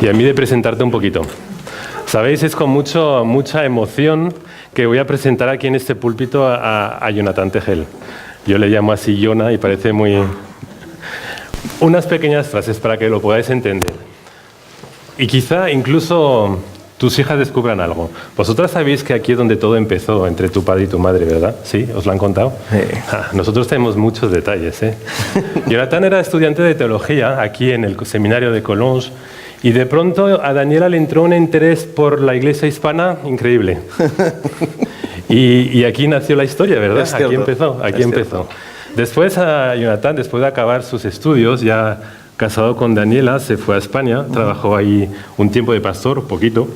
y a mí de presentarte un poquito. Sabéis, es con mucha emoción que voy a presentar aquí en este púlpito a Jonathan Tegel. Yo le llamo así Jona y parece muy... Unas pequeñas frases para que lo podáis entender. Y quizá incluso tus hijas descubran algo. Vosotras sabéis que aquí es donde todo empezó, entre tu padre y tu madre, ¿verdad? ¿Sí? ¿Os lo han contado? Sí. Nosotros tenemos muchos detalles, ¿eh? Jonathan era estudiante de teología aquí en el seminario de Collonges y de pronto a Daniela le entró un interés por la iglesia hispana increíble. Y aquí nació la historia, ¿verdad? Aquí empezó. Después a Jonathan, después de acabar sus estudios, ya casado con Daniela, se fue a España, trabajó ahí un tiempo de pastor, poquito.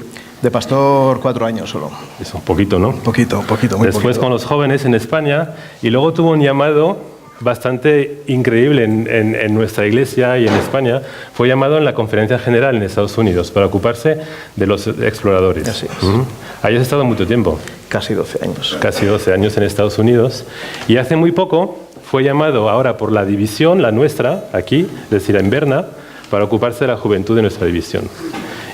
De pastor 4 años solo. Eso, poquito, ¿no? Poquito, muy Después poquito. con los jóvenes en España y luego tuvo un llamado bastante increíble en nuestra iglesia y en España. Fue llamado en la Conferencia General en Estados Unidos para ocuparse de los exploradores. Así es. Ahí has estado mucho tiempo. Casi 12 años. Casi 12 años en Estados Unidos. Y hace muy poco fue llamado ahora por la división, la nuestra, aquí, es decir, en Berna, para ocuparse de la juventud de nuestra división.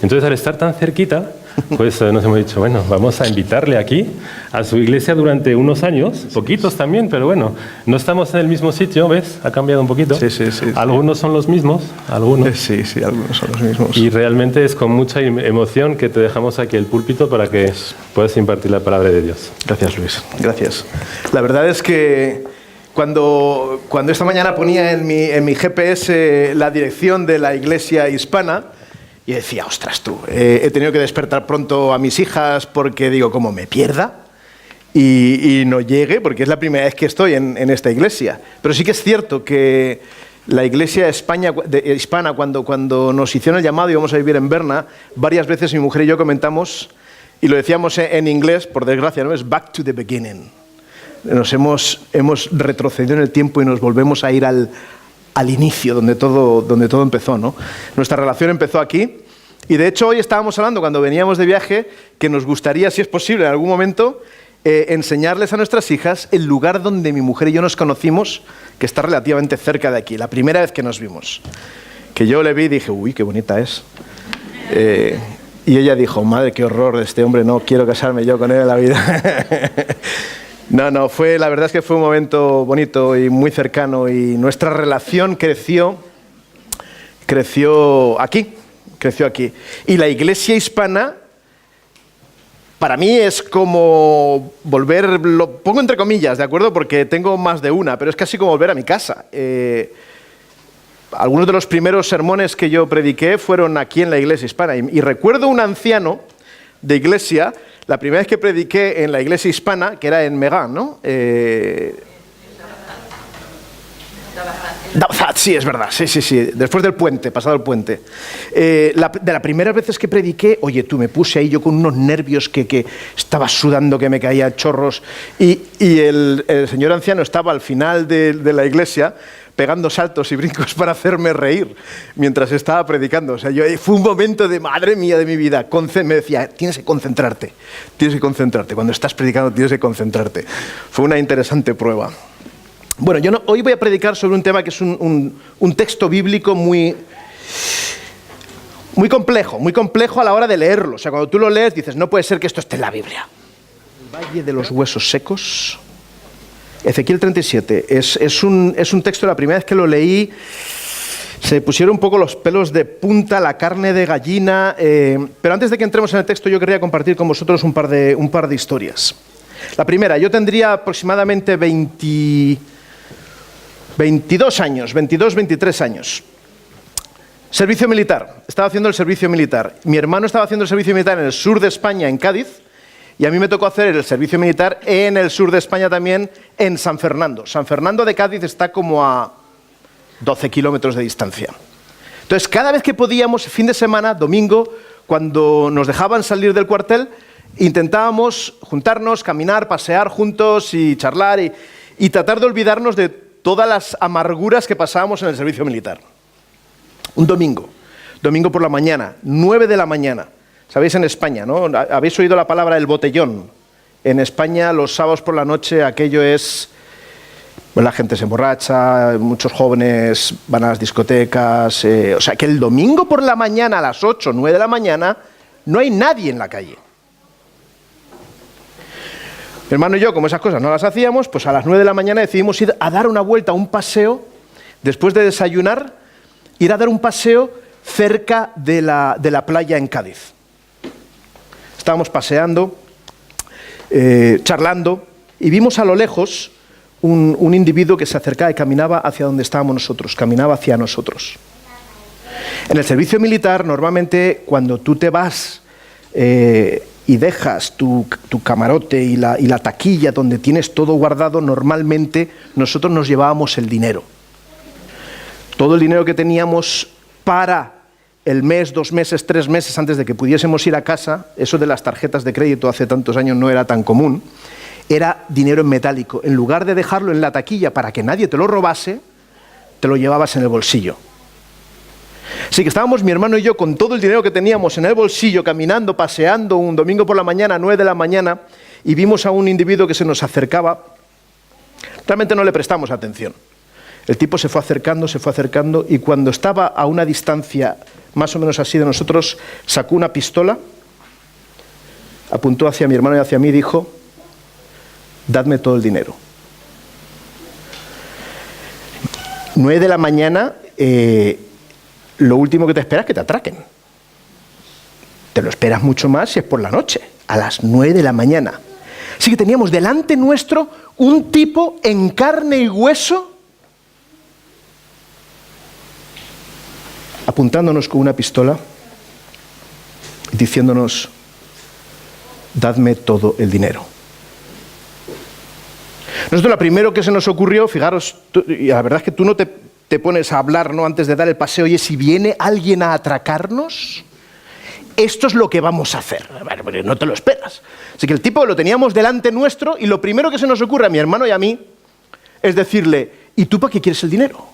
Entonces, al estar tan cerquita, pues nos hemos dicho, bueno, vamos a invitarle aquí a su iglesia durante unos años, poquitos también, pero bueno, no estamos en el mismo sitio, ¿ves? Ha cambiado un poquito. Sí. Algunos son los mismos, algunos. Sí, algunos son los mismos. Y realmente es con mucha emoción que te dejamos aquí el púlpito para que puedas impartir la palabra de Dios. Gracias, Luis. Gracias. La verdad es que cuando esta mañana ponía en mi GPS la dirección de la iglesia hispana, y decía, ostras tú, he tenido que despertar pronto a mis hijas porque digo, como me pierda y no llegue, porque es la primera vez que estoy en esta iglesia. Pero sí que es cierto que la iglesia hispana, cuando nos hicieron el llamado y íbamos a vivir en Berna, varias veces mi mujer y yo comentamos, y lo decíamos en inglés, por desgracia, ¿no? Es back to the beginning. Nos hemos retrocedido en el tiempo y nos volvemos a ir al inicio, donde todo empezó, ¿no? Nuestra relación empezó aquí y de hecho hoy estábamos hablando cuando veníamos de viaje que nos gustaría, si es posible, en algún momento enseñarles a nuestras hijas el lugar donde mi mujer y yo nos conocimos, que está relativamente cerca de aquí, la primera vez que nos vimos. Que yo le vi y dije, uy, qué bonita es. Y ella dijo, madre, qué horror de este hombre, no quiero casarme yo con él en la vida. No, la verdad es que fue un momento bonito y muy cercano y nuestra relación creció aquí. Y la iglesia hispana, para mí es como volver, lo pongo entre comillas, ¿de acuerdo? Porque tengo más de una, pero es casi como volver a mi casa. Algunos de los primeros sermones que yo prediqué fueron aquí en la iglesia hispana y recuerdo un anciano de iglesia, la primera vez que prediqué en la iglesia hispana, que era en Megán, ¿no? Sí, es verdad, sí, después del puente, pasado el puente. De las primeras veces que prediqué, oye, tú, me puse ahí yo con unos nervios que estaba sudando, que me caía chorros, y el señor anciano estaba al final de la iglesia, pegando saltos y brincos para hacerme reír mientras estaba predicando. O sea, fue un momento de madre mía de mi vida. Me decía, tienes que concentrarte. Cuando estás predicando tienes que concentrarte. Fue una interesante prueba. Bueno, hoy voy a predicar sobre un tema que es un texto bíblico muy complejo a la hora de leerlo. O sea, cuando tú lo lees dices, no puede ser que esto esté en la Biblia. El valle de los huesos secos. Ezequiel 37, es un texto, la primera vez que lo leí, se pusieron un poco los pelos de punta, la carne de gallina, pero antes de que entremos en el texto yo quería compartir con vosotros un par de historias. La primera, yo tendría aproximadamente 22 años, 22, 23 años. Servicio militar, estaba haciendo el servicio militar. Mi hermano estaba haciendo el servicio militar en el sur de España, en Cádiz, y a mí me tocó hacer el servicio militar en el sur de España también, en San Fernando. San Fernando de Cádiz está como a 12 kilómetros de distancia. Entonces, cada vez que podíamos, fin de semana, domingo, cuando nos dejaban salir del cuartel, intentábamos juntarnos, caminar, pasear juntos y charlar y tratar de olvidarnos de todas las amarguras que pasábamos en el servicio militar. Un domingo por la mañana, 9 de la mañana. Sabéis, en España, ¿no? Habéis oído la palabra el botellón. En España, los sábados por la noche, aquello es Bueno, la gente se emborracha, muchos jóvenes van a las discotecas. O sea que el domingo por la mañana a las 8 o 9 de la mañana no hay nadie en la calle. Mi hermano y yo, como esas cosas no las hacíamos, pues a las 9 de la mañana decidimos ir a dar una vuelta, un paseo, después de desayunar, ir a dar un paseo cerca de la playa en Cádiz. Estábamos paseando, charlando, y vimos a lo lejos un individuo que se acercaba y caminaba hacia donde estábamos nosotros, caminaba hacia nosotros. En el servicio militar, normalmente, cuando tú te vas y dejas tu camarote y la taquilla donde tienes todo guardado, normalmente nosotros nos llevábamos el dinero. Todo el dinero que teníamos para el mes, 2 meses, 3 meses antes de que pudiésemos ir a casa, eso de las tarjetas de crédito hace tantos años no era tan común, era dinero en metálico. En lugar de dejarlo en la taquilla para que nadie te lo robase, te lo llevabas en el bolsillo. Así que estábamos mi hermano y yo con todo el dinero que teníamos en el bolsillo, caminando, paseando un domingo por la mañana, 9 de la mañana, y vimos a un individuo que se nos acercaba. Realmente no le prestamos atención. El tipo se fue acercando, y cuando estaba a una distancia más o menos así de nosotros, sacó una pistola, apuntó hacia mi hermano y hacia mí y dijo: dadme todo el dinero. 9 de la mañana, lo último que te esperas es que te atraquen. Te lo esperas mucho más si es por la noche, a las 9 de la mañana. Así que teníamos delante nuestro un tipo en carne y hueso, apuntándonos con una pistola y diciéndonos: dadme todo el dinero. Nosotros lo primero que se nos ocurrió, fijaros, y la verdad es que tú no te pones a hablar, ¿no?, antes de dar el paseo: oye, si viene alguien a atracarnos, esto es lo que vamos a hacer. Bueno, no te lo esperas. Así que el tipo lo teníamos delante nuestro, y lo primero que se nos ocurre a mi hermano y a mí es decirle: ¿y tú para qué quieres el dinero?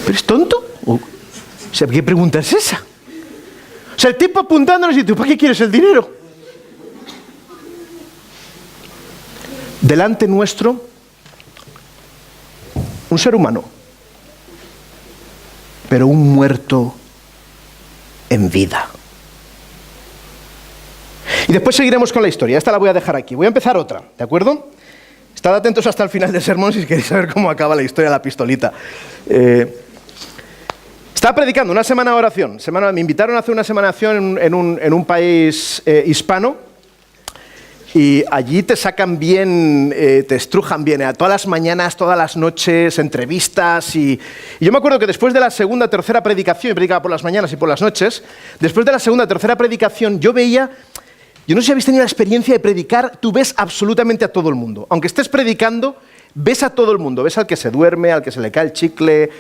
¿Pero es tonto? O sea, ¿qué pregunta es esa? O sea, el tipo apuntándonos: ¿y tú para qué quieres el dinero? Delante nuestro, un ser humano, pero un muerto en vida. Y después seguiremos con la historia. Esta la voy a dejar aquí. Voy a empezar otra, ¿de acuerdo? Estad atentos hasta el final del sermón si queréis saber cómo acaba la historia de la pistolita. Estaba predicando una semana de oración. Me invitaron a hacer una semana de oración en un país hispano. Y allí te sacan bien, te estrujan bien, a todas las mañanas, todas las noches, entrevistas. Y yo me acuerdo que después de la segunda, tercera predicación, predicaba por las mañanas y por las noches, después de la segunda, tercera predicación, yo no sé si habéis tenido la experiencia de predicar, tú ves absolutamente a todo el mundo. Aunque estés predicando, ves a todo el mundo, ves al que se duerme, al que se le cae el chicle,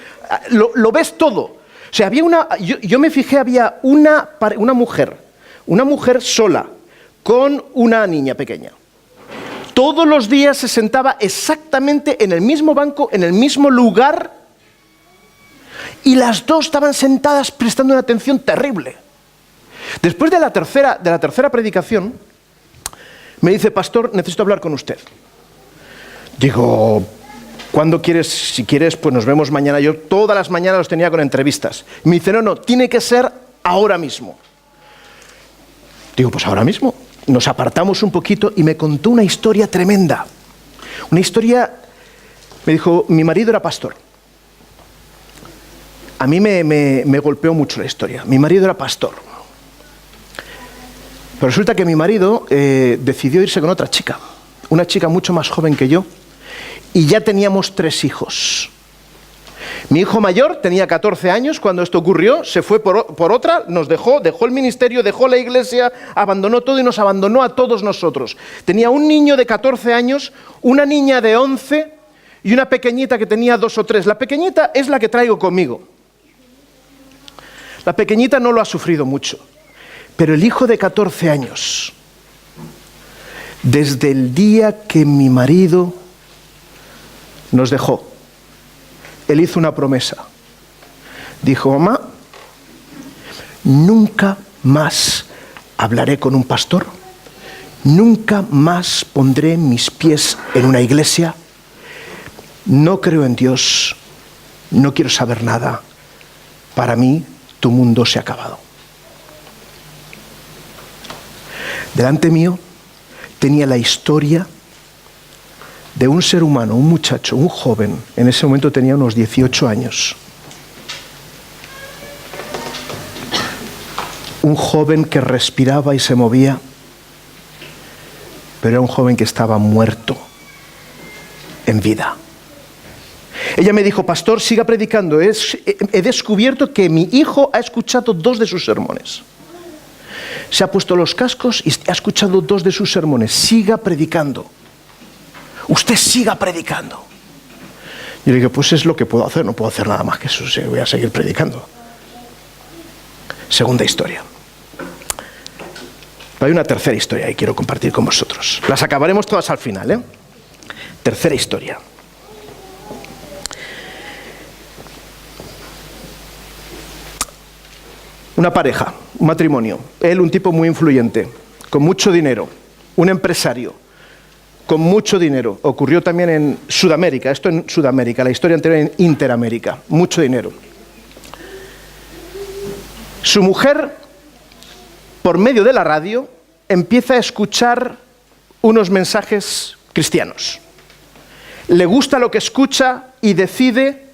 lo ves todo. O sea, yo me fijé, había una mujer sola, con una niña pequeña. Todos los días se sentaba exactamente en el mismo banco, en el mismo lugar, y las dos estaban sentadas prestando una atención terrible. Después de la tercera predicación, me dice: pastor, necesito hablar con usted. Digo: ¿cuándo quieres? Si quieres, pues nos vemos mañana. Yo todas las mañanas los tenía con entrevistas. Me dice: no, tiene que ser ahora mismo. Digo: pues ahora mismo. Nos apartamos un poquito y me contó una historia tremenda. Una historia, me dijo: mi marido era pastor. A mí me golpeó mucho la historia. Mi marido era pastor. Pero resulta que mi marido decidió irse con otra chica. Una chica mucho más joven que yo. Y ya teníamos 3 hijos. Mi hijo mayor tenía 14 años cuando esto ocurrió, se fue por otra, nos dejó el ministerio, dejó la iglesia, abandonó todo y nos abandonó a todos nosotros. Tenía un niño de 14 años, una niña de 11 y una pequeñita que tenía 2 o 3. La pequeñita es la que traigo conmigo. La pequeñita no lo ha sufrido mucho, pero el hijo de 14 años, desde el día que mi marido nos dejó, él hizo una promesa. Dijo: mamá, nunca más hablaré con un pastor, nunca más pondré mis pies en una iglesia, no creo en Dios, no quiero saber nada, para mí tu mundo se ha acabado. Delante mío tenía la historia de un ser humano, un muchacho, un joven, en ese momento tenía unos 18 años. Un joven que respiraba y se movía, pero era un joven que estaba muerto en vida. Ella me dijo: pastor, siga predicando. He descubierto que mi hijo ha escuchado 2 de sus sermones. Se ha puesto los cascos y ha escuchado 2 de sus sermones. Siga predicando. Usted siga predicando. Yo le dije: pues es lo que puedo hacer, no puedo hacer nada más que eso, voy a seguir predicando. Segunda historia. Hay una tercera historia que quiero compartir con vosotros. Las acabaremos todas al final, ¿eh? Tercera historia. Una pareja, un matrimonio. Él, un tipo muy influyente, con mucho dinero, un empresario, con mucho dinero. Ocurrió también en Sudamérica, esto en Sudamérica, la historia anterior en Interamérica, mucho dinero. Su mujer, por medio de la radio, empieza a escuchar unos mensajes cristianos. Le gusta lo que escucha y decide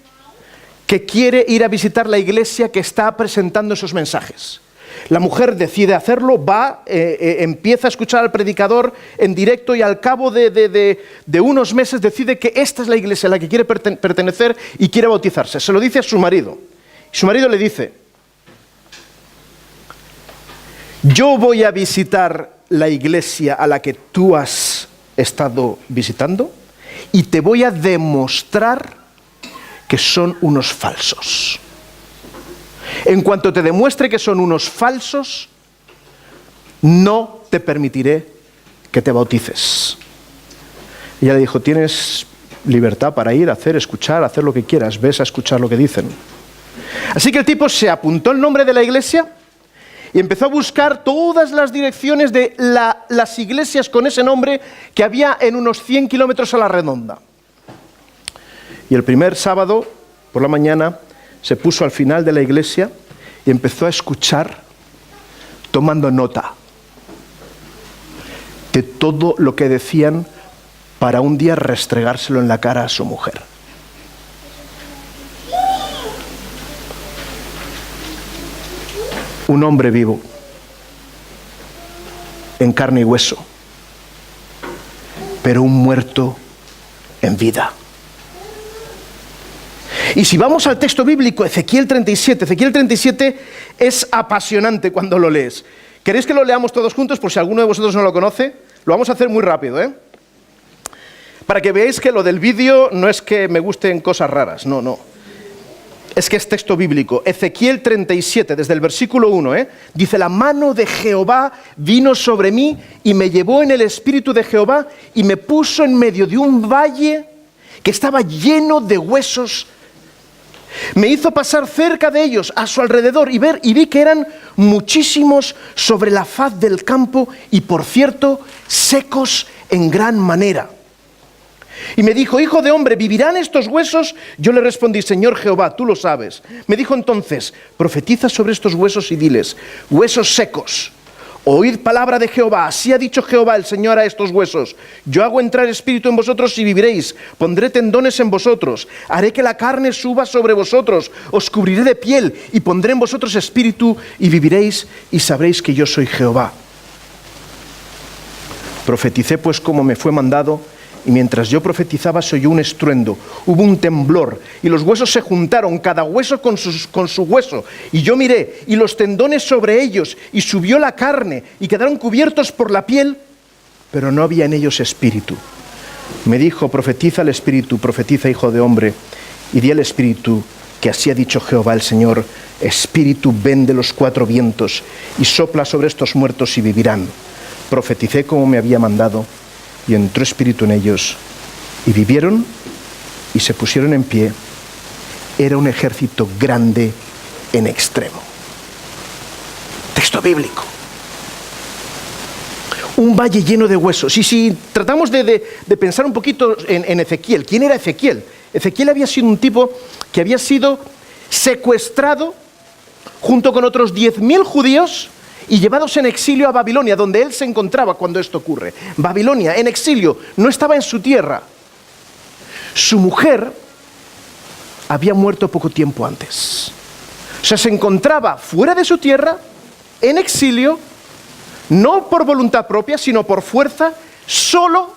que quiere ir a visitar la iglesia que está presentando esos mensajes. La mujer decide hacerlo, va, empieza a escuchar al predicador en directo y al cabo de unos meses decide que esta es la iglesia a la que quiere pertenecer y quiere bautizarse. Se lo dice a su marido. Su marido le dice: yo voy a visitar la iglesia a la que tú has estado visitando y te voy a demostrar que son unos falsos. En cuanto te demuestre que son unos falsos, no te permitiré que te bautices. Ella le dijo: tienes libertad para ir, hacer, escuchar, hacer lo que quieras, ves a escuchar lo que dicen. Así que el tipo se apuntó el nombre de la iglesia y empezó a buscar todas las direcciones de las iglesias con ese nombre que había en unos 100 kilómetros a la redonda. Y el primer sábado, por la mañana, se puso al final de la iglesia y empezó a escuchar, tomando nota de todo lo que decían para un día restregárselo en la cara a su mujer. Un hombre vivo, en carne y hueso, pero un muerto en vida. Y si vamos al texto bíblico, Ezequiel 37 es apasionante cuando lo lees. ¿Queréis que lo leamos todos juntos por si alguno de vosotros no lo conoce? Lo vamos a hacer muy rápido, ¿eh? Para que veáis que lo del vídeo no es que me gusten cosas raras, no. Es que es texto bíblico. Ezequiel 37, desde el versículo 1, dice: la mano de Jehová vino sobre mí y me llevó en el espíritu de Jehová y me puso en medio de un valle que estaba lleno de huesos. Me hizo pasar cerca de ellos, a su alrededor, y vi que eran muchísimos sobre la faz del campo y, por cierto, secos en gran manera. Y me dijo: hijo de hombre, ¿vivirán estos huesos? Yo le respondí: Señor Jehová, tú lo sabes. Me dijo entonces: profetiza sobre estos huesos y diles: huesos secos, oíd palabra de Jehová. Así ha dicho Jehová el Señor a estos huesos: yo hago entrar espíritu en vosotros y viviréis, pondré tendones en vosotros, haré que la carne suba sobre vosotros, os cubriré de piel y pondré en vosotros espíritu y viviréis y sabréis que yo soy Jehová. Profeticé pues como me fue mandado, y mientras yo profetizaba se oyó un estruendo, hubo un temblor, y los huesos se juntaron, cada hueso con su hueso. Y yo miré, y los tendones sobre ellos, y subió la carne, y quedaron cubiertos por la piel, pero no había en ellos espíritu. Me dijo: profetiza el espíritu, profetiza, hijo de hombre, y di al espíritu que así ha dicho Jehová el Señor: espíritu, ven de los 4 vientos, y sopla sobre estos muertos y vivirán. Profeticé como me había mandado, y entró espíritu en ellos, y vivieron, y se pusieron en pie. Era un ejército grande en extremo. Texto bíblico. Un valle lleno de huesos. Y si tratamos de pensar un poquito en Ezequiel, ¿quién era Ezequiel? Ezequiel había sido un tipo que había sido secuestrado junto con otros 10.000 judíos y llevados en exilio a Babilonia, donde él se encontraba cuando esto ocurre. Babilonia, en exilio, no estaba en su tierra. Su mujer había muerto poco tiempo antes. O sea, se encontraba fuera de su tierra, en exilio, no por voluntad propia, sino por fuerza, solo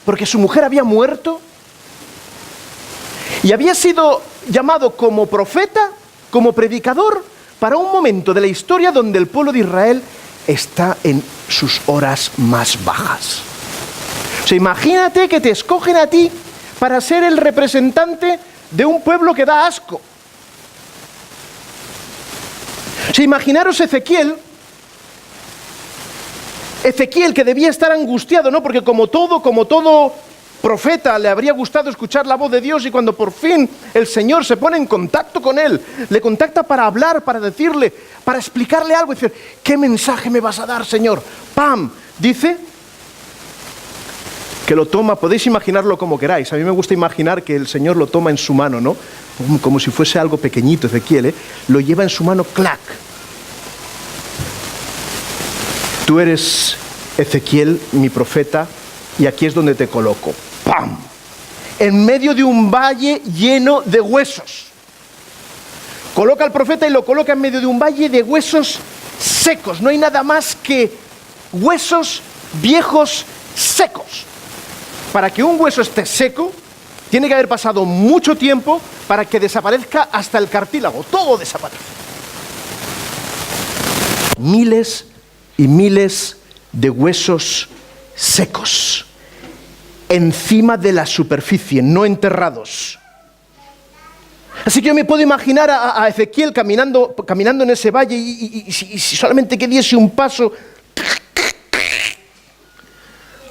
porque su mujer había muerto y había sido llamado como profeta, como predicador, para un momento de la historia donde el pueblo de Israel está en sus horas más bajas. O sea, imagínate que te escogen a ti para ser el representante de un pueblo que da asco. O sea, imaginaros Ezequiel que debía estar angustiado, ¿no? Porque como todo profeta le habría gustado escuchar la voz de Dios, y cuando por fin el Señor se pone en contacto con él, le contacta para hablar, para decirle, para explicarle algo, y decir, ¿qué mensaje me vas a dar, Señor? ¡Pam! Dice que lo toma, podéis imaginarlo como queráis, a mí me gusta imaginar que el Señor lo toma en su mano, ¿no? Como si fuese algo pequeñito, Ezequiel, ¿eh? Lo lleva en su mano, ¡clac! Tú eres Ezequiel, mi profeta, y aquí es donde te coloco. ¡Pam! En medio de un valle lleno de huesos. Coloca al profeta y lo coloca en medio de un valle de huesos secos. No hay nada más que huesos viejos secos. Para que un hueso esté seco, tiene que haber pasado mucho tiempo para que desaparezca hasta el cartílago. Todo desaparece. Miles y miles de huesos secos encima de la superficie, no enterrados. Así que yo me puedo imaginar a Ezequiel caminando en ese valle y si solamente que diese un paso,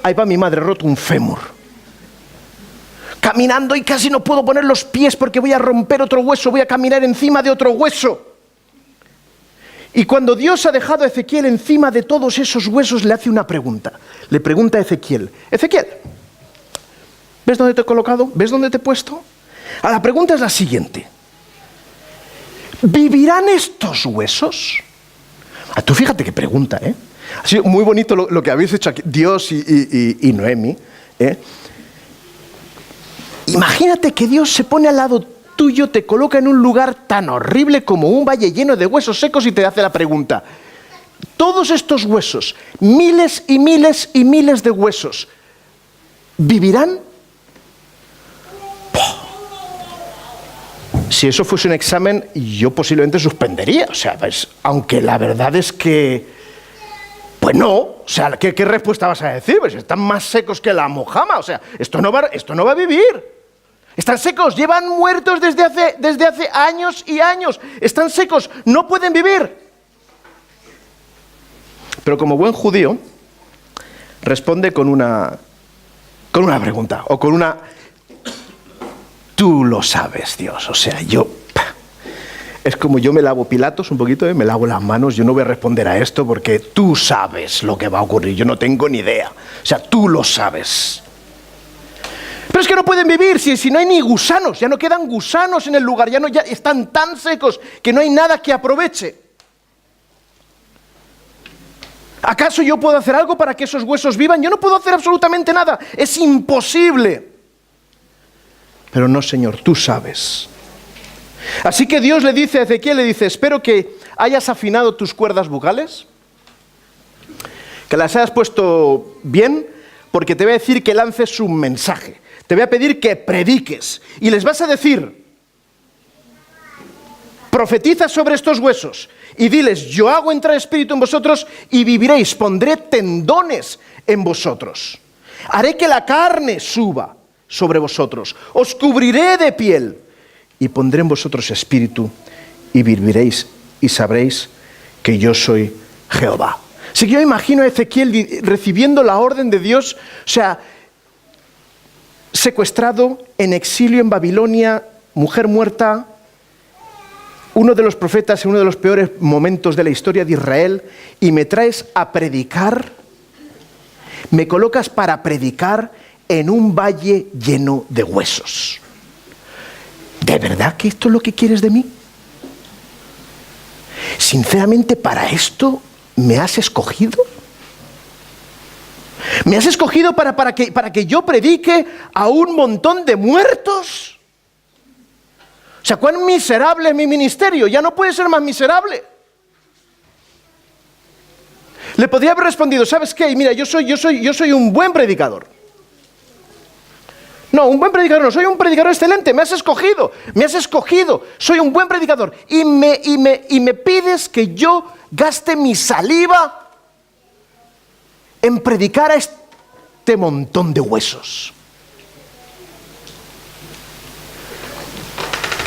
ahí va mi madre, roto un fémur. Caminando y casi no puedo poner los pies porque voy a romper otro hueso, voy a caminar encima de otro hueso. Y cuando Dios ha dejado a Ezequiel encima de todos esos huesos, le hace una pregunta. Le pregunta a Ezequiel, Ezequiel, ¿ves dónde te he colocado? ¿Ves dónde te he puesto? La pregunta es la siguiente. ¿Vivirán estos huesos? Tú fíjate qué pregunta, ¿eh? Ha sido muy bonito lo que habéis hecho aquí, Dios y Noemi, ¿eh? Imagínate que Dios se pone al lado tuyo, te coloca en un lugar tan horrible como un valle lleno de huesos secos y te hace la pregunta. Todos estos huesos, miles y miles y miles de huesos, ¿vivirán? Si eso fuese un examen, yo posiblemente suspendería. O sea, pues, aunque la verdad es que, pues no. O sea, ¿qué respuesta vas a decir? Pues están más secos que la mojama. O sea, esto no va a vivir. Están secos, llevan muertos desde hace años y años. Están secos, no pueden vivir. Pero como buen judío, responde con una pregunta, o con una... Tú lo sabes, Dios. O sea, es como yo me lavo Pilatos un poquito, me lavo las manos, yo no voy a responder a esto porque tú sabes lo que va a ocurrir, yo no tengo ni idea. O sea, tú lo sabes. Pero es que no pueden vivir si no hay ni gusanos, ya no quedan gusanos en el lugar, ya están tan secos que no hay nada que aproveche. ¿Acaso yo puedo hacer algo para que esos huesos vivan? Yo no puedo hacer absolutamente nada, es imposible. Pero no, Señor, tú sabes. Así que Dios le dice a Ezequiel, le dice, espero que hayas afinado tus cuerdas vocales, que las hayas puesto bien, porque te voy a decir que lances un mensaje. Te voy a pedir que prediques y les vas a decir, profetiza sobre estos huesos y diles, yo hago entrar espíritu en vosotros y viviréis, pondré tendones en vosotros, haré que la carne suba sobre vosotros, os cubriré de piel y pondré en vosotros espíritu y viviréis y sabréis que yo soy Jehová. Así que yo imagino a Ezequiel recibiendo la orden de Dios, o sea, secuestrado, en exilio en Babilonia, mujer muerta, uno de los profetas en uno de los peores momentos de la historia de Israel, y me traes a predicar. Me colocas para predicar en un valle lleno de huesos. ¿De verdad que esto es lo que quieres de mí? Sinceramente, ¿para esto me has escogido? ¿Me has escogido para que yo predique a un montón de muertos? O sea, ¿cuán miserable es mi ministerio? Ya no puede ser más miserable. Le podría haber respondido, ¿sabes qué? Mira, yo soy un buen predicador. No, un buen predicador no, soy un predicador excelente, me has escogido, soy un buen predicador. Y me pides que yo gaste mi saliva en predicar a este montón de huesos.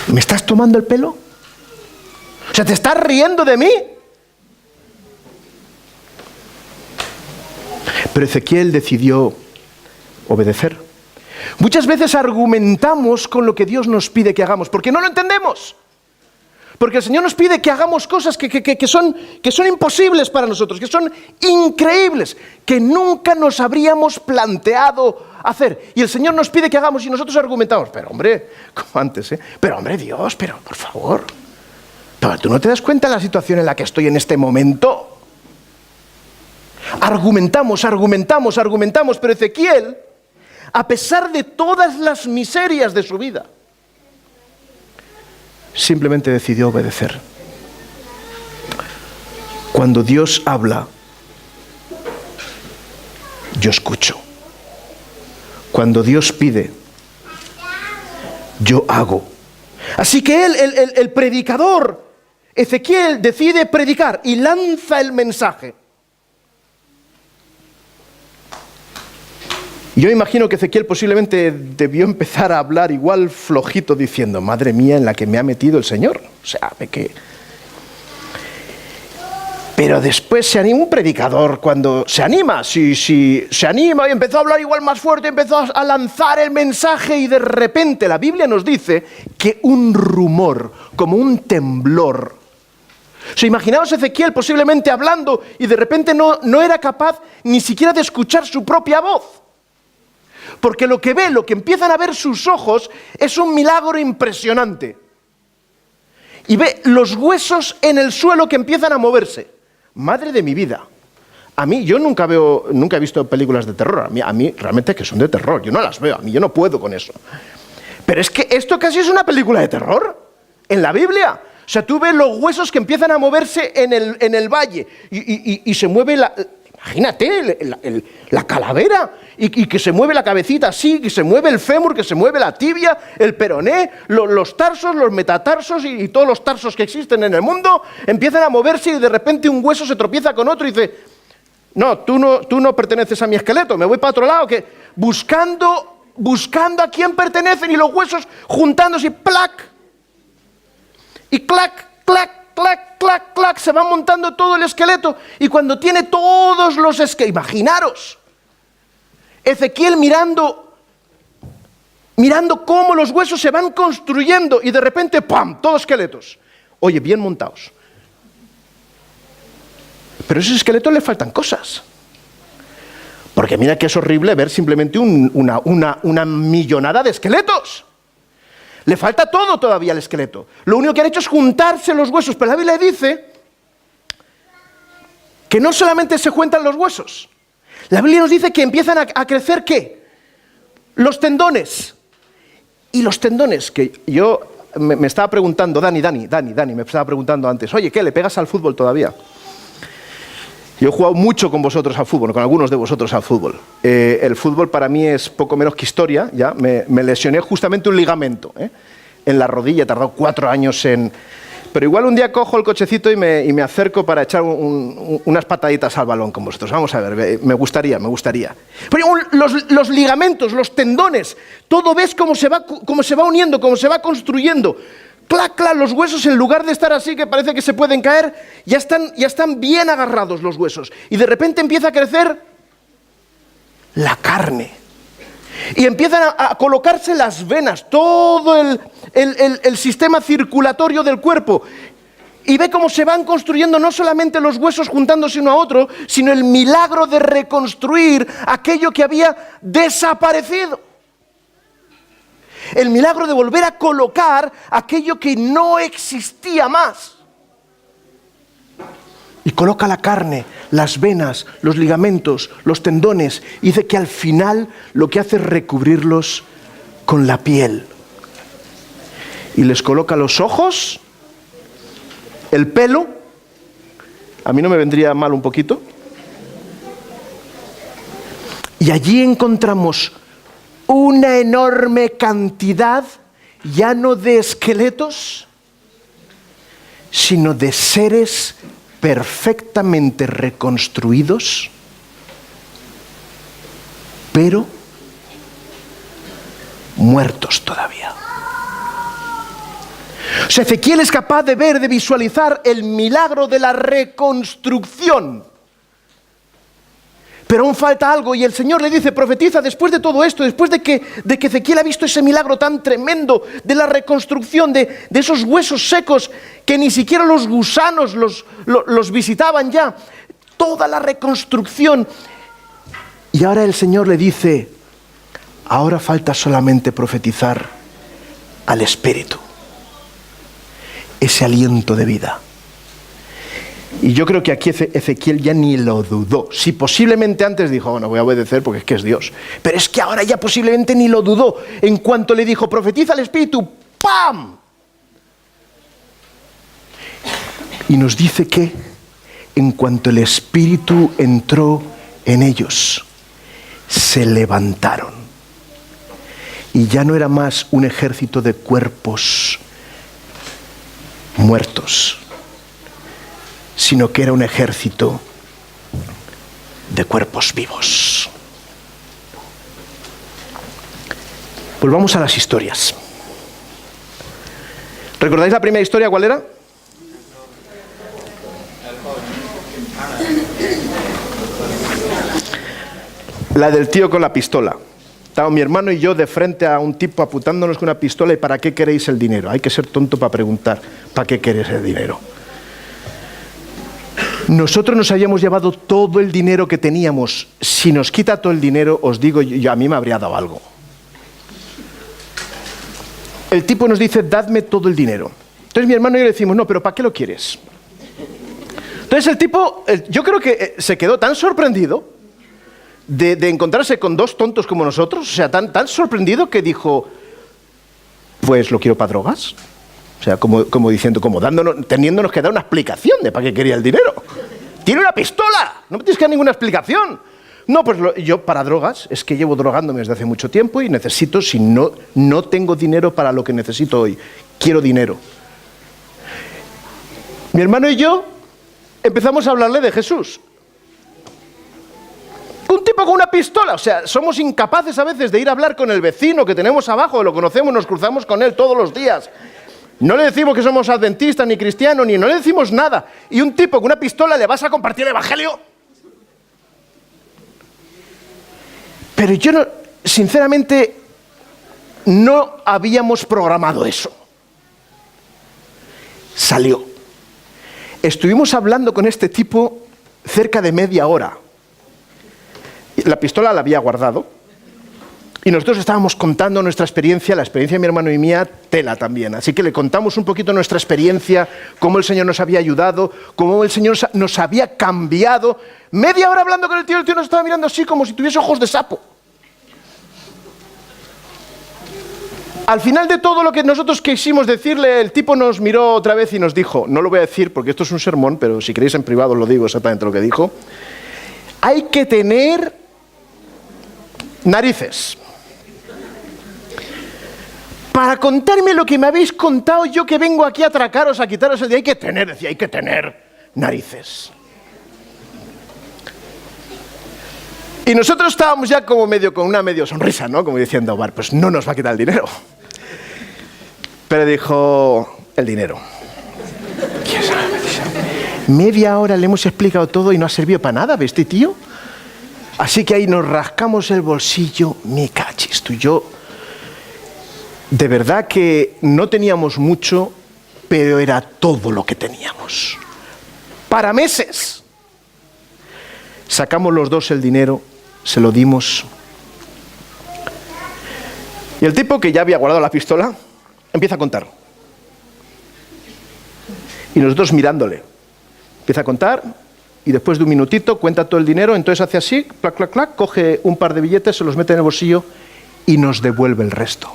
¿Me estás tomando el pelo? O sea, ¿te estás riendo de mí? Pero Ezequiel decidió obedecer. Muchas veces argumentamos con lo que Dios nos pide que hagamos, porque no lo entendemos. Porque el Señor nos pide que hagamos cosas que son imposibles para nosotros, que son increíbles, que nunca nos habríamos planteado hacer. Y el Señor nos pide que hagamos y nosotros argumentamos, pero hombre, como antes, pero hombre Dios, pero por favor, ¿pero tú no te das cuenta de la situación en la que estoy en este momento? Argumentamos, pero Ezequiel, a pesar de todas las miserias de su vida, simplemente decidió obedecer. Cuando Dios habla, yo escucho. Cuando Dios pide, yo hago. Así que el predicador, Ezequiel, decide predicar y lanza el mensaje. Yo imagino que Ezequiel posiblemente debió empezar a hablar igual flojito diciendo, madre mía, en la que me ha metido el Señor. O sea, Pero después se anima un predicador cuando se anima, se anima y empezó a hablar igual más fuerte, empezó a lanzar el mensaje y de repente la Biblia nos dice que un rumor, como un temblor. O sea, imaginaos Ezequiel posiblemente hablando y de repente no era capaz ni siquiera de escuchar su propia voz. Porque lo que empiezan a ver sus ojos es un milagro impresionante. Y ve los huesos en el suelo que empiezan a moverse. Madre de mi vida. A mí, yo nunca he visto películas de terror. A mí realmente que son de terror. Yo no las veo, yo no puedo con eso. Pero es que esto casi es una película de terror. En la Biblia. O sea, tú ves los huesos que empiezan a moverse en el valle. Y se mueve imagínate, la calavera, y que se mueve la cabecita así, que se mueve el fémur, que se mueve la tibia, el peroné, los tarsos, los metatarsos y todos los tarsos que existen en el mundo, empiezan a moverse y de repente un hueso se tropieza con otro y dice, no, tú no perteneces a mi esqueleto, me voy para otro lado, que buscando a quién pertenecen y los huesos juntándose y ¡plac! Y clac, clac, clac, clac, clac, se va montando todo el esqueleto y cuando tiene todos los esqueletos, imaginaros, Ezequiel mirando cómo los huesos se van construyendo y de repente, ¡pam!, todos esqueletos. Oye, bien montados. Pero a esos esqueletos le faltan cosas. Porque mira que es horrible ver simplemente una millonada de esqueletos. Le falta todo todavía al esqueleto. Lo único que han hecho es juntarse los huesos. Pero la Biblia dice que no solamente se juntan los huesos. La Biblia nos dice que empiezan a crecer, ¿qué? Los tendones. Y los tendones, que yo me estaba preguntando, Dani, me estaba preguntando antes, oye, ¿qué? ¿Le pegas al fútbol todavía? Yo he jugado mucho con vosotros al fútbol, con algunos de vosotros al fútbol. El fútbol para mí es poco menos que historia, ya. Me lesioné justamente un ligamento, en la rodilla, he tardado 4 años en... Pero igual un día cojo el cochecito y me acerco para echar unas pataditas al balón con vosotros. Vamos a ver, me gustaría. Pero los ligamentos, los tendones, todo ves cómo se va uniendo, cómo se va construyendo. Clac, clac, los huesos en lugar de estar así que parece que se pueden caer, ya están bien agarrados los huesos. Y de repente empieza a crecer la carne. Y empiezan a colocarse las venas, todo el sistema circulatorio del cuerpo. y ve cómo se van construyendo no solamente los huesos juntándose uno a otro, sino el milagro de reconstruir aquello que había desaparecido. El milagro de volver a colocar aquello que no existía más. Y coloca la carne, las venas, los ligamentos, los tendones, y dice que al final lo que hace es recubrirlos con la piel. Y les coloca los ojos, el pelo, a mí no me vendría mal un poquito, y allí encontramos una enorme cantidad, ya no de esqueletos, sino de seres perfectamente reconstruidos, pero muertos todavía. O sea, Ezequiel es capaz de ver, de visualizar el milagro de la reconstrucción. Pero aún falta algo, y el Señor le dice: profetiza después de todo esto, después de que Ezequiel ha visto ese milagro tan tremendo de la reconstrucción de esos huesos secos que ni siquiera los gusanos los visitaban ya, toda la reconstrucción. Y ahora el Señor le dice: ahora falta solamente profetizar al Espíritu, ese aliento de vida. Y yo creo que aquí Ezequiel ya ni lo dudó. Si posiblemente antes dijo: bueno, voy a obedecer porque es que es Dios. Pero es que ahora ya posiblemente ni lo dudó. En cuanto le dijo: profetiza al Espíritu, ¡pam! Y nos dice que en cuanto el Espíritu entró en ellos, se levantaron. Y ya no era más un ejército de cuerpos muertos, sino que era un ejército de cuerpos vivos. Volvamos a las historias. ¿Recordáis la primera historia cuál era? La del tío con la pistola. Estábamos mi hermano y yo de frente a un tipo apuntándonos con una pistola. ¿Y para qué queréis el dinero? Hay que ser tonto para preguntar: ¿para qué queréis el dinero? Nosotros nos habíamos llevado todo el dinero que teníamos. Si nos quita todo el dinero, os digo, yo a mí me habría dado algo. El tipo nos dice: dadme todo el dinero. Entonces mi hermano y yo le decimos: no, pero ¿para qué lo quieres? Entonces el tipo, yo creo que se quedó tan sorprendido de encontrarse con dos tontos como nosotros, o sea, tan sorprendido que dijo: pues lo quiero para drogas. O sea, como diciendo, teniéndonos que dar una explicación de para qué quería el dinero. ¡Tiene una pistola! No me tienes que dar ninguna explicación. No, pues yo para drogas, es que llevo drogándome desde hace mucho tiempo y necesito, si no tengo dinero para lo que necesito hoy, quiero dinero. Mi hermano y yo empezamos a hablarle de Jesús. Un tipo con una pistola, o sea, somos incapaces a veces de ir a hablar con el vecino que tenemos abajo, lo conocemos, nos cruzamos con él todos los días. No le decimos que somos adventistas, ni cristianos, no le decimos nada. Y un tipo con una pistola, ¿le vas a compartir el evangelio? Pero yo, sinceramente, no habíamos programado eso. Salió. Estuvimos hablando con este tipo cerca de media hora. La pistola la había guardado. Y nosotros estábamos contando nuestra experiencia, la experiencia de mi hermano y mía, tela también. Así que le contamos un poquito nuestra experiencia, cómo el Señor nos había ayudado, cómo el Señor nos había cambiado. Media hora hablando con el tío nos estaba mirando así como si tuviese ojos de sapo. Al final de todo lo que nosotros quisimos decirle, el tipo nos miró otra vez y nos dijo, no lo voy a decir porque esto es un sermón, pero si queréis en privado os lo digo exactamente lo que dijo: hay que tener narices para contarme lo que me habéis contado, yo que vengo aquí a atracaros, a quitaros el día. Hay que tener narices. Y nosotros estábamos ya como con una medio sonrisa, ¿no? Como diciendo, vale, pues no nos va a quitar el dinero. Pero dijo: el dinero. Media hora le hemos explicado todo y no ha servido para nada, ¿ves, este tío? Así que ahí nos rascamos el bolsillo, me cachis tú. Yo, de verdad que no teníamos mucho, pero era todo lo que teníamos. Para meses. Sacamos los dos el dinero, se lo dimos. Y el tipo, que ya había guardado la pistola, empieza a contar. Y nosotros mirándole. Empieza a contar y después de un minutito cuenta todo el dinero, entonces hace así, clac, clac, clac, coge un par de billetes, se los mete en el bolsillo y nos devuelve el resto.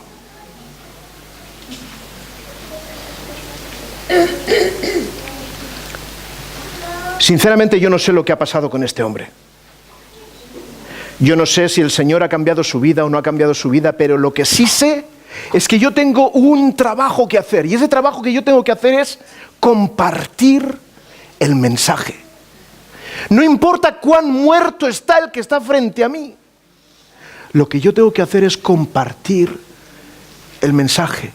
Sinceramente yo no sé lo que ha pasado con este hombre. Yo no sé si el Señor ha cambiado su vida o no ha cambiado su vida, pero lo que sí sé es que yo tengo un trabajo que hacer, y ese trabajo que yo tengo que hacer es compartir el mensaje. No importa cuán muerto está el que está frente a mí, lo que yo tengo que hacer es compartir el mensaje.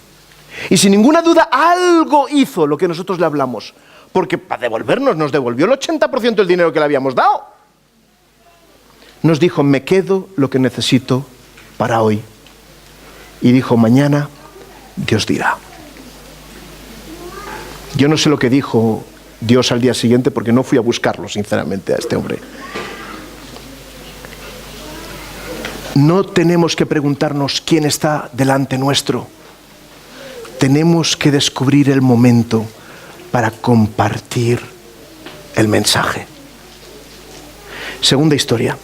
Y sin ninguna duda algo hizo lo que nosotros le hablamos, porque para devolvernos nos devolvió el 80% del dinero que le habíamos dado. Nos dijo, me quedo lo que necesito para hoy. Y dijo, mañana Dios dirá. Yo no sé lo que dijo Dios al día siguiente porque no fui a buscarlo, sinceramente, a este hombre. No tenemos que preguntarnos quién está delante nuestro. Tenemos que descubrir el momento para compartir el mensaje. Segunda historia.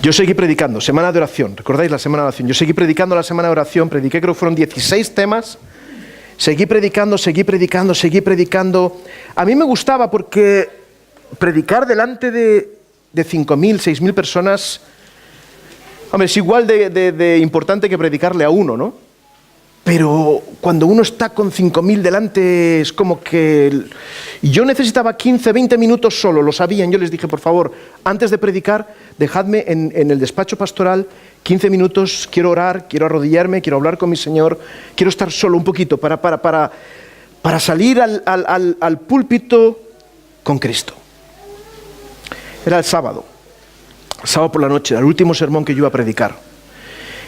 Yo seguí predicando, semana de oración. ¿Recordáis la semana de oración? Yo seguí predicando la semana de oración, prediqué, creo que fueron 16 temas. Seguí predicando. A mí me gustaba porque predicar delante de 5.000, 6.000 personas, hombre, es igual de importante que predicarle a uno, ¿no? Pero cuando uno está con 5.000 delante es como que... Yo necesitaba 15, 20 minutos solo, lo sabían. Yo les dije, por favor, antes de predicar, dejadme en el despacho pastoral 15 minutos, quiero orar, quiero arrodillarme, quiero hablar con mi Señor, quiero estar solo un poquito para salir al púlpito con Cristo. Era el sábado por la noche, era el último sermón que yo iba a predicar.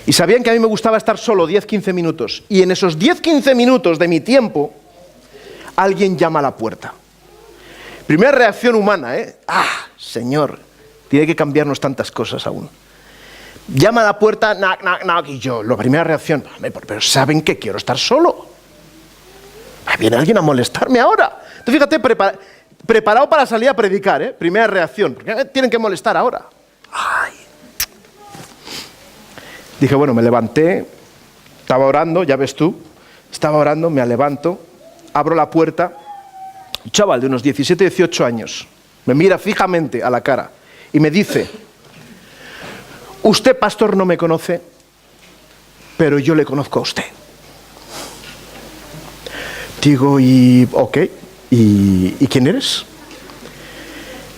Y sabían que a mí me gustaba estar solo 10-15 minutos. Y en esos 10-15 minutos de mi tiempo, alguien llama a la puerta. Primera reacción humana, Señor, tiene que cambiarnos tantas cosas aún. Llama a la puerta, knock, knock, knock, y yo, la primera reacción, pero saben que quiero estar solo. Viene alguien a molestarme ahora. Tú fíjate, preparado para salir a predicar, primera reacción. ¿Por qué tienen que molestar ahora? Ay. Dije, bueno, me levanté, estaba orando, ya ves tú, estaba orando, me levanto, abro la puerta, un chaval de unos 17, 18 años, me mira fijamente a la cara y me dice, usted, pastor, no me conoce, pero yo le conozco a usted. Digo, ok, ¿y quién eres?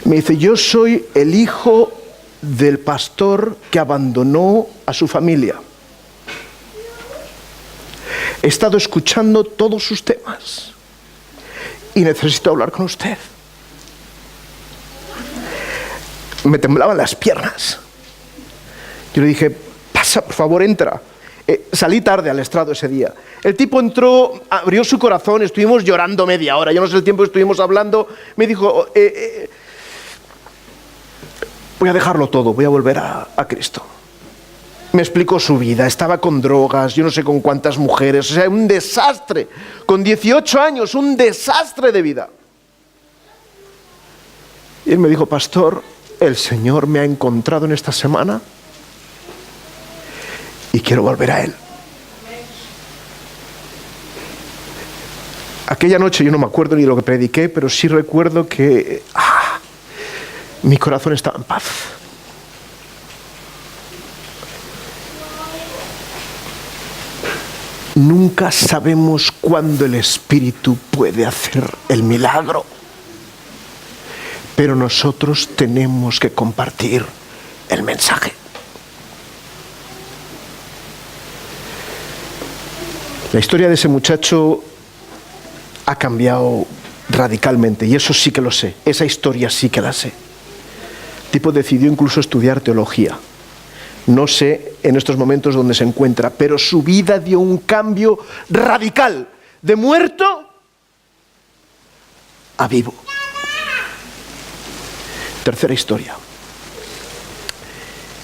Me dice, yo soy el hijo del pastor que abandonó a su familia. He estado escuchando todos sus temas y necesito hablar con usted. Me temblaban las piernas. Yo le dije, pasa, por favor, entra. Salí tarde al estrado ese día. El tipo entró, abrió su corazón, estuvimos llorando media hora. Yo no sé el tiempo que estuvimos hablando. Me dijo, voy a dejarlo todo, voy a volver a Cristo. Me explicó su vida, estaba con drogas, yo no sé con cuántas mujeres, o sea, un desastre. Con 18 años, un desastre de vida. Y él me dijo, pastor, el Señor me ha encontrado en esta semana y quiero volver a Él. Aquella noche yo no me acuerdo ni lo que prediqué, pero sí recuerdo que mi corazón estaba en paz. Nunca sabemos cuándo el Espíritu puede hacer el milagro, pero nosotros tenemos que compartir el mensaje. La historia de ese muchacho ha cambiado radicalmente, y eso sí que lo sé, esa historia sí que la sé. El tipo decidió incluso estudiar teología. No sé en estos momentos dónde se encuentra, pero su vida dio un cambio radical, de muerto a vivo. Tercera historia.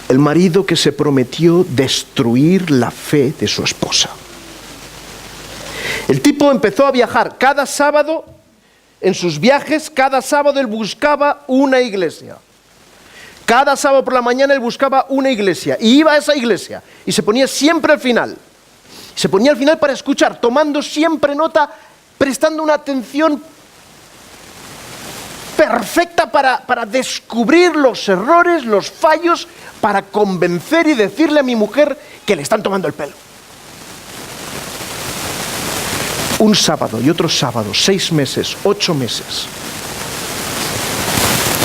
El marido que se prometió destruir la fe de su esposa. El tipo empezó a viajar cada sábado. En sus viajes, cada sábado él buscaba una iglesia. Cada sábado por la mañana él buscaba una iglesia y iba a esa iglesia y se ponía siempre al final. Se ponía al final para escuchar, tomando siempre nota, prestando una atención perfecta para descubrir los errores, los fallos, para convencer y decirle a mi mujer que le están tomando el pelo. Un sábado y otro sábado, 6 meses, 8 meses.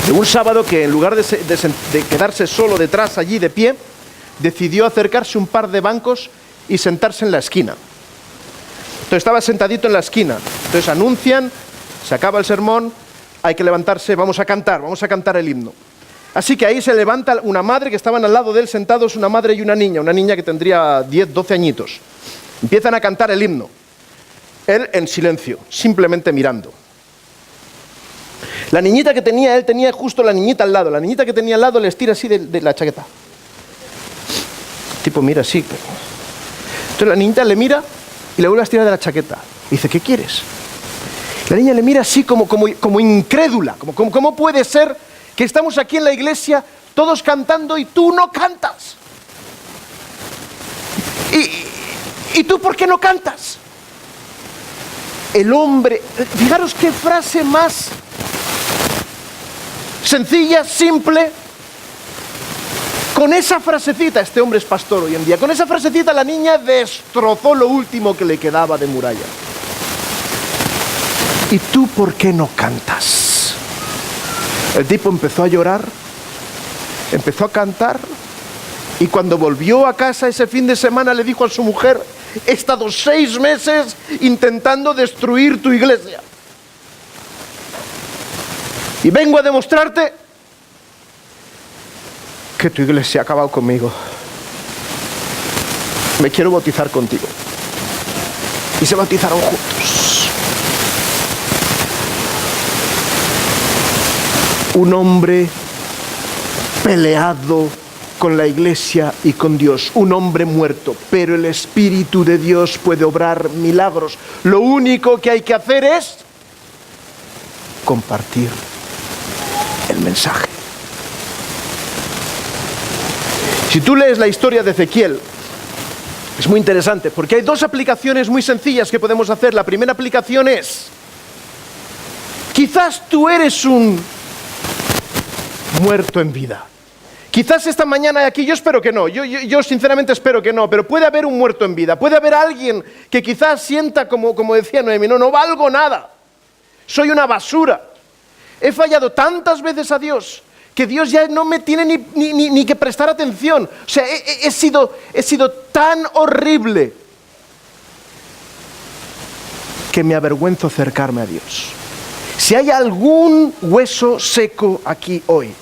De un sábado que en lugar de quedarse solo detrás allí de pie, decidió acercarse un par de bancos y sentarse en la esquina. Entonces estaba sentadito en la esquina. Entonces anuncian, se acaba el sermón, hay que levantarse, vamos a cantar el himno. Así que ahí se levanta una madre que estaban al lado de él sentados, una madre y una niña que tendría 10, 12 añitos. Empiezan a cantar el himno. Él en silencio, simplemente mirando. La niñita que tenía, él tenía justo la niñita al lado. La niñita que tenía al lado le estira así de la chaqueta. El tipo mira así. Entonces la niñita le mira y le vuelve a estirar de la chaqueta. Y dice, ¿qué quieres? La niña le mira así como incrédula. ¿Cómo puede ser que estamos aquí en la iglesia todos cantando y tú no cantas? ¿Y tú por qué no cantas? El hombre, fijaros qué frase más sencilla, simple. Con esa frasecita, este hombre es pastor hoy en día, con esa frasecita la niña destrozó lo último que le quedaba de muralla. ¿Y tú por qué no cantas? El tipo empezó a llorar, empezó a cantar, y cuando volvió a casa ese fin de semana le dijo a su mujer, he estado 6 meses intentando destruir tu iglesia. Y vengo a demostrarte que tu iglesia ha acabado conmigo. Me quiero bautizar contigo. Y se bautizaron juntos. Un hombre peleado con la iglesia y con Dios, un hombre muerto, pero el Espíritu de Dios puede obrar milagros. Lo único que hay que hacer es compartir el mensaje. Si tú lees la historia de Ezequiel, es muy interesante, porque hay 2 aplicaciones muy sencillas que podemos hacer. La primera aplicación es, quizás tú eres un muerto en vida. Quizás esta mañana aquí, yo espero que no, yo sinceramente espero que no, pero puede haber un muerto en vida, puede haber alguien que quizás sienta como decía Noemi, no valgo nada, soy una basura, he fallado tantas veces a Dios, que Dios ya no me tiene ni que prestar atención, o sea, he sido tan horrible, que me avergüenzo acercarme a Dios. Si hay algún hueso seco aquí hoy,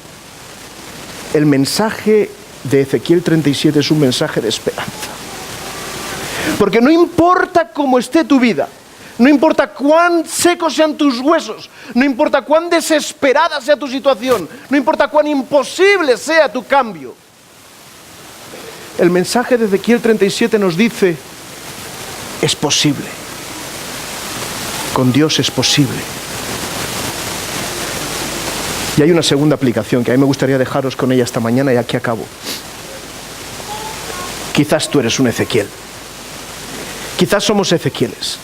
el mensaje de Ezequiel 37 es un mensaje de esperanza. Porque no importa cómo esté tu vida, no importa cuán secos sean tus huesos, no importa cuán desesperada sea tu situación, no importa cuán imposible sea tu cambio, el mensaje de Ezequiel 37 nos dice, es posible. Con Dios es posible. Y hay una segunda aplicación que a mí me gustaría dejaros con ella esta mañana y aquí acabo. Quizás tú eres un Ezequiel. Quizás somos Ezequieles.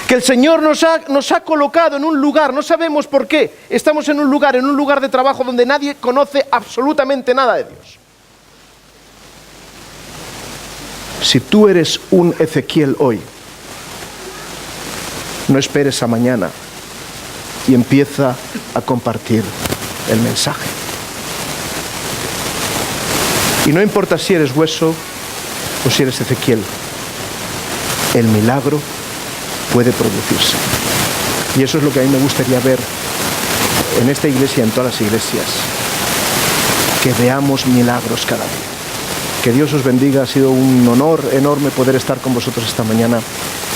Que el Señor nos ha colocado en un lugar, no sabemos por qué. Estamos en un lugar de trabajo donde nadie conoce absolutamente nada de Dios. Si tú eres un Ezequiel hoy, no esperes a mañana y empieza a compartir el mensaje. Y no importa si eres hueso o si eres Ezequiel, el milagro puede producirse. Y eso es lo que a mí me gustaría ver en esta iglesia y en todas las iglesias, que veamos milagros cada día. Que Dios os bendiga, ha sido un honor enorme poder estar con vosotros esta mañana.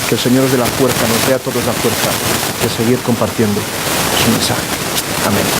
Que el Señor os dé la fuerza, nos dé a todos la fuerza de seguir compartiendo su mensaje. Amén.